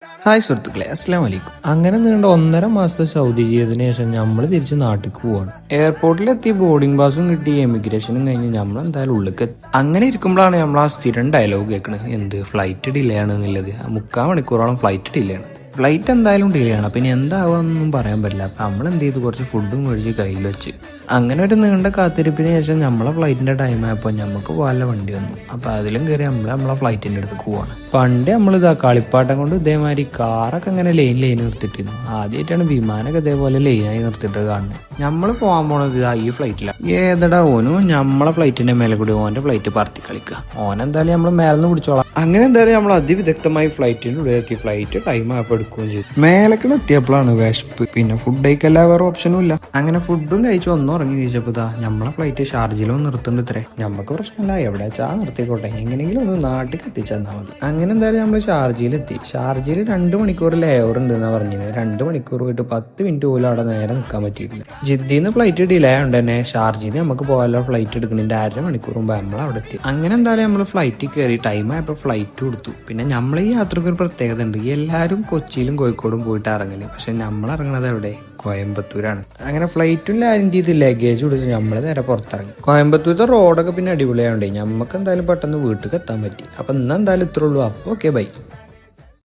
Hi സുഹൃത്തുക്കളെ, അസ്സലാമു അലൈക്കും. അങ്ങനെ നീണ്ട 1.5 മാസത്തെ സൗദി ജീവിതത്തിന് ശേഷം നമ്മൾ തിരിച്ച് നാട്ടിലേക്ക് പോവാണ്. എയർപോർട്ടിലെത്തി ബോർഡിംഗ് പാസും കിട്ടി, എമിഗ്രേഷനും കഴിഞ്ഞ് നമ്മൾ എന്തായാലും ഉള്ളിലേക്ക് എത്തി. അങ്ങനെ ഇരിക്കുമ്പോഴാണ് നമ്മൾ ആ സ്ഥിരം ഡയലോഗ് കേൾക്കുന്നത്, എന്ത് ഫ്ലൈറ്റ് ഡിലേ ആണ് എന്നുള്ളത്. 3/4 മണിക്കൂറോളം ഫ്ലൈറ്റ് ഡിലേ ആണ്. ഫ്ലൈറ്റ് എന്തായാലും ഡിലേ ആണ്. പിന്നെ എന്താവുമെന്നൊന്നും പറയാൻ പറ്റില്ല. അപ്പം നമ്മൾ എന്ത് ചെയ്തു, കുറച്ച് ഫുഡും മേടിച്ച് കയ്യിൽ വെച്ച് അങ്ങനെ ഒരു നീണ്ട കാത്തിരിപ്പിന് ശേഷം നമ്മളെ ഫ്ലൈറ്റിൻ്റെ ടൈം ആയപ്പോൾ നമുക്ക് പോകാനുള്ള വണ്ടി വന്നു. അപ്പോൾ അതിലും കയറി നമ്മളെ ഫ്ലൈറ്റിൻ്റെ അടുത്ത് പോവാണ്. പണ്ട് നമ്മളിതാ കളിപ്പാട്ടം കൊണ്ട് ഇതേമാതിരി കാറൊക്കെ അങ്ങനെ ലൈൻ നിർത്തിയിട്ടിരുന്നു. ആദ്യമായിട്ടാണ് വിമാനമൊക്കെ ഇതേപോലെ ലൈനായി നിർത്തിയിട്ട് കാണുന്നത്. നമ്മൾ പോകാൻ പോണത് ഇതാ ഈ ഫ്ലൈറ്റിലാണ്. ഏതടാ ഓനും നമ്മളെ ഫ്ലൈറ്റിൻ്റെ മേലെ കൂടി ഓൻ്റെ ഫ്ലൈറ്റ് പറത്തി കളിക്കുക. ഓനെന്തായാലും നമ്മൾ മേലെന്ന് പിടിച്ചോളാം. അങ്ങനെ എന്തായാലും നമ്മൾ അതിവിദഗ്ധമായി ഫ്ലൈറ്റിൻ്റെ ഉള്ളിൽ എത്തി. ഫ്ലൈറ്റ് ടൈം ആയപ്പോൾ എടുക്കുകയും ചെയ്തു. മേലക്കണ് എത്തിയപ്പോഴാണ് വിശപ്പ്. പിന്നെ ഫുഡ് കഴിക്കല്ല, വേറെ ഓപ്ഷനും ഇല്ല. അങ്ങനെ ഫുഡും കഴിച്ചു ഒന്നും ഇറങ്ങി തിരിച്ചപ്പോൾ നമ്മളെ ഫ്ലൈറ്റ് ഷാർജയിലും നിർത്തുന്നുണ്ട്. ഇത്രേ നമുക്ക് പ്രശ്നമില്ല, എവിടെ വെച്ചാൽ നിർത്തിക്കോട്ടെ, എങ്ങനെയെങ്കിലും ഒന്ന് നാട്ടിൽ എത്തിച്ചെന്നാൽ മതി. അങ്ങനെ എന്തായാലും നമ്മൾ ഷാർജയിലെത്തി. ഷാർജയിൽ 2 മണിക്കൂർ ലെയർ ഉണ്ട് എന്നാണ് പറഞ്ഞത്. 2 മണിക്കൂർ പോയിട്ട് 10 മിനിറ്റ് പോലും അവിടെ നേരെ നിൽക്കാൻ പറ്റിയിട്ടില്ല. ജിദ്ദിന്ന് ഫ്ലൈറ്റ് ഡിലേ ആയതുകൊണ്ട് തന്നെ ഷാർജയിൽ നമുക്ക് പോകാനുള്ള ഫ്ലൈറ്റ് എടുക്കുന്നതിൻ്റെ 1/2 മണിക്കൂർ മുമ്പ് നമ്മൾ അവിടെ എത്തി. അങ്ങനെ എന്തായാലും നമ്മൾ ഫ്ലൈറ്റിൽ കയറി ടൈം ആയപ്പോൾ ഫ്ലൈറ്റ് കൊടുത്തു. പിന്നെ നമ്മൾ ഈ യാത്രക്ക് ഒരു പ്രത്യേകത ഉണ്ട്. എല്ലാവരും കൊച്ചിയിലും കോഴിക്കോടും പോയിട്ട് ഇറങ്ങല്, പക്ഷെ നമ്മൾ ഇറങ്ങുന്നത് എവിടെ, കോയമ്പത്തൂരാണ്. അങ്ങനെ ഫ്ലൈറ്റും ലാൻഡ് ചെയ്ത് ലഗേജ് പിടിച്ച് നമ്മൾ നേരെ പുറത്തിറങ്ങി. കോയമ്പത്തൂരത്തെ റോഡൊക്കെ പിന്നെ അടിപൊളിയായോണ്ടേ നമുക്ക് എന്തായാലും പെട്ടെന്ന് വീട്ടിൽ എത്താൻ പറ്റി. അപ്പം ഇന്ന് എന്തായാലും ഇത്രേ ഉള്ളൂ. അപ്പോൾ ഓക്കെ, ബൈ.